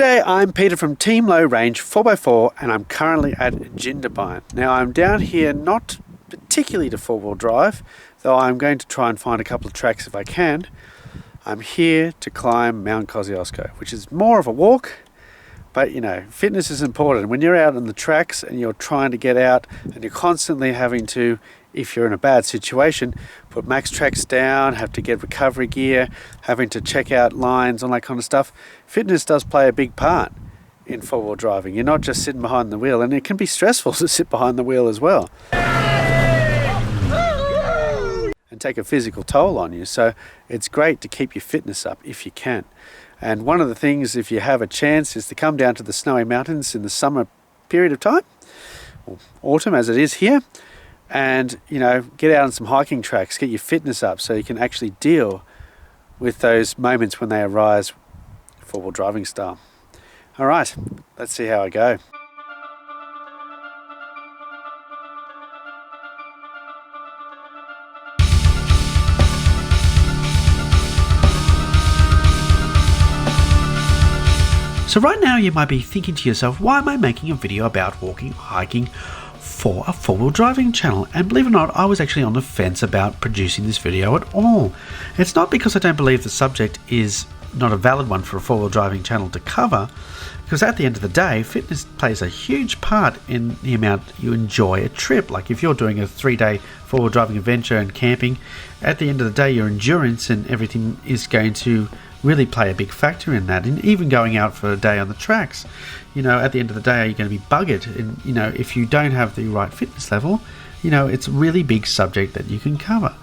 G'day, I'm Peter from Team Low Range 4x4 and I'm currently at Jindabyne. Now I'm down here not particularly to four-wheel drive, though I'm going to try and find a couple of tracks if I can. I'm here to climb Mount Kosciuszko, which is more of a walk, but you know, fitness is important. When you're out on the tracks and you're trying to get out and you're constantly having to, if you're in a bad situation, put max tracks down, have to get recovery gear, having to check out lines, all that kind of stuff, fitness does play a big part in four-wheel driving. You're not just sitting behind the wheel, and it can be stressful to sit behind the wheel as well and take a physical toll on you. So it's great to keep your fitness up if you can. And one of the things, if you have a chance, is to come down to the Snowy Mountains in the summer period of time, or autumn as it is here, and you know, get out on some hiking tracks, get your fitness up so you can actually deal with those moments when they arise four-wheel driving style. All right, let's see how I go. So right now you might be thinking to yourself, why am I making a video about walking, hiking for a four-wheel driving channel? And believe it or not, I was actually on the fence about producing this video at all. It's not because I don't believe the subject is not a valid one for a four-wheel driving channel to cover, because at the end of the day, fitness plays a huge part in the amount you enjoy a trip. Like if you're doing a 3-day four-wheel driving adventure and camping, at the end of the day, your endurance and everything is going to really play a big factor in that. And even going out for a day on the tracks, you know, at the end of the day, you're going to be buggered. And, you know, if you don't have the right fitness level, you know, it's a really big subject that you can cover.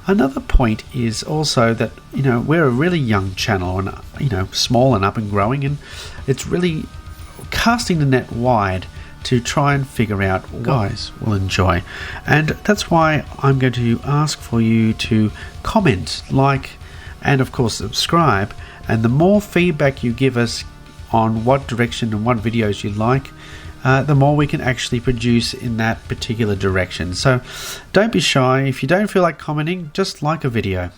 Another point is also that, you know, we're a really young channel and, you know, small and up and growing, and it's really casting the net wide to try and figure out what guys will enjoy. And that's why I'm going to ask for you to comment, like, and of course subscribe. And the more feedback you give us on what direction and what videos you like, the more we can actually produce in that particular direction. So don't be shy. If you don't feel like commenting, just like a video.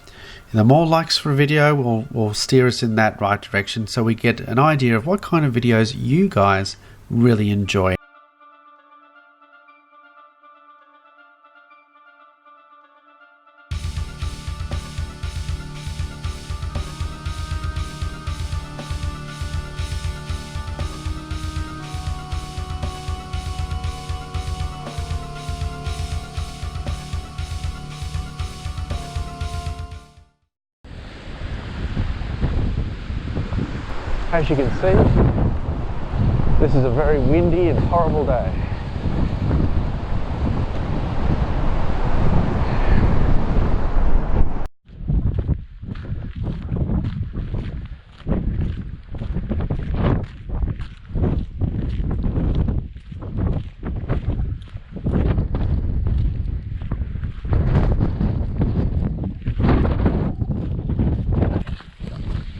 The more likes for a video will steer us in that right direction, so we get an idea of what kind of videos you guys really enjoy. As you can see, this is a very windy and horrible day.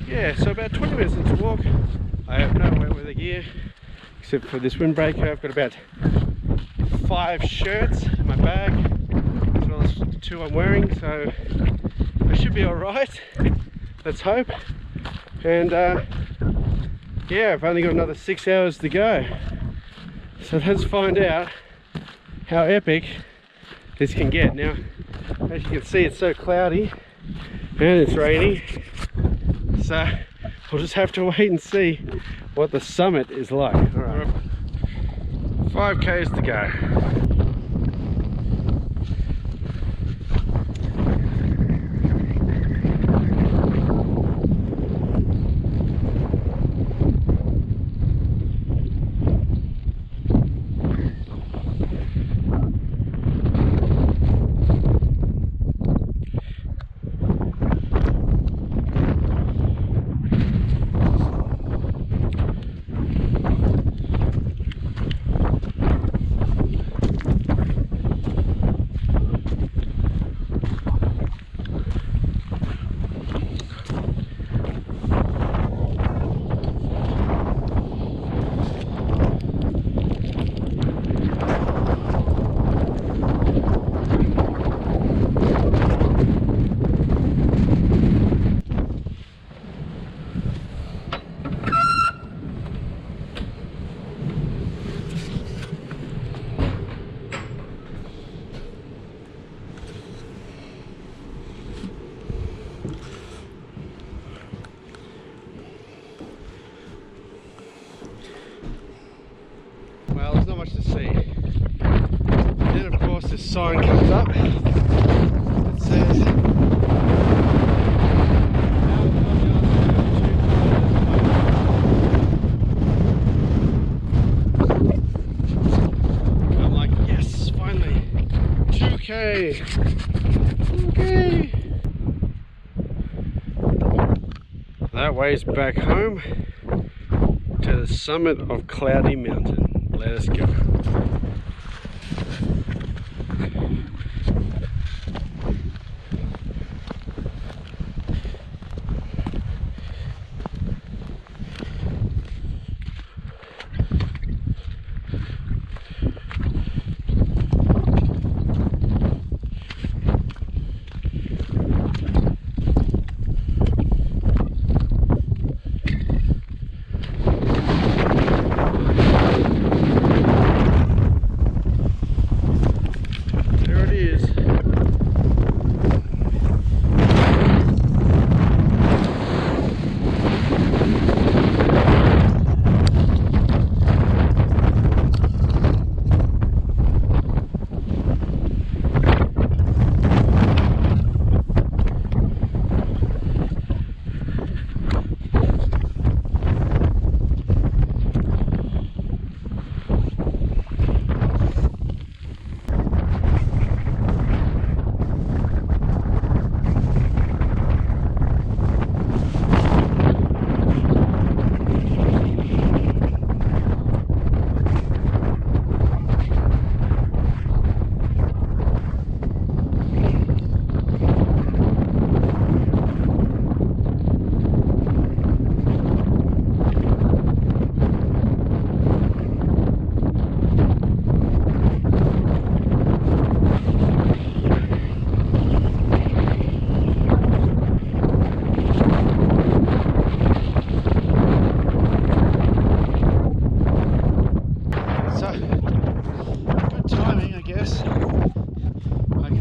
Yeah, so about 20 minutes into walk. I have nowhere with the gear except for this windbreaker. I've got about 5 shirts in my bag, as well as the 2 I'm wearing, so I should be alright. Let's hope. And yeah, I've only got another 6 hours to go. So let's find out how epic this can get. Now, as you can see, it's so cloudy and it's raining. So we'll just have to wait and see what the summit is like. All right. 5 k's to go. Well, there's not much to see. Then of course this sign comes up. It says I'm like, yes, finally 2K. Okay. That way's back home to the summit of Cloudy Mountain. Let us go.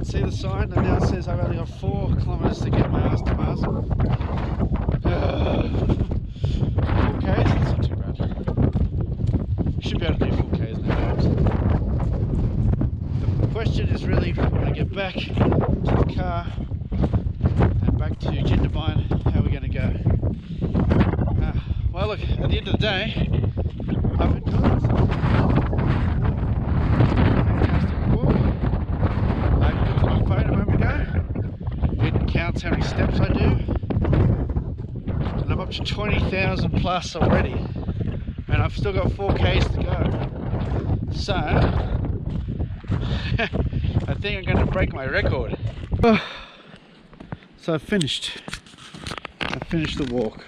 See the sign and now it says I've only got 4 kilometers to get my ass to Mars. Okay, so that's not too bad. Should be able to do 4Ks now. The question is really when I get back to the car and back to Jindabyne, how are we going to go? Well look, at the end of the day, I've enjoyed myself. Counts how many steps I do, and I'm up to 20,000 plus already, and I've still got 4Ks to go. So I think I'm going to break my record. So I finished the walk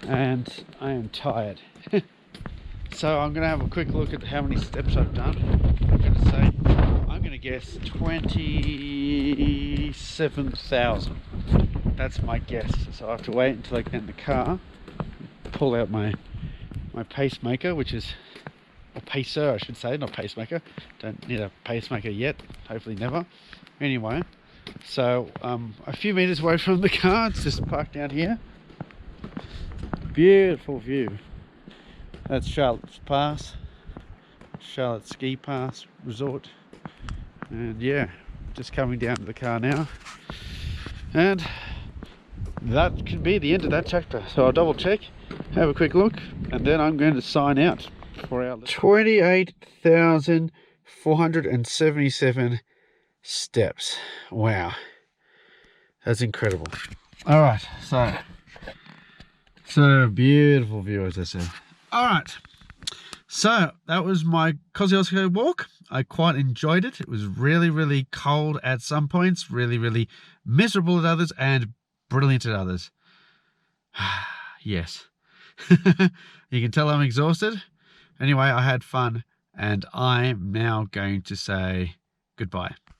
and I am tired. So I'm going to have a quick look at how many steps I've done. I'm going to guess 27,000. That's my guess. So I have to wait until I get in the car, pull out my pacemaker, which is a pacer I should say, not pacemaker. Don't need a pacemaker yet, hopefully never. Anyway, so a few meters away from the car, it's just parked down here. Beautiful view. That's Charlotte's Pass, Charlotte Ski Pass Resort. And yeah, just coming down to the car now, and that can be the end of that chapter. So I'll double check, have a quick look, and then I'm going to sign out for our 28,477 steps. Wow, that's incredible. All right, so beautiful view, as I said. All right, so that was my Kosciuszko walk. I quite enjoyed it. It was really, really cold at some points, really, really miserable at others, and brilliant at others. Yes. You can tell I'm exhausted. Anyway, I had fun, and I'm now going to say goodbye.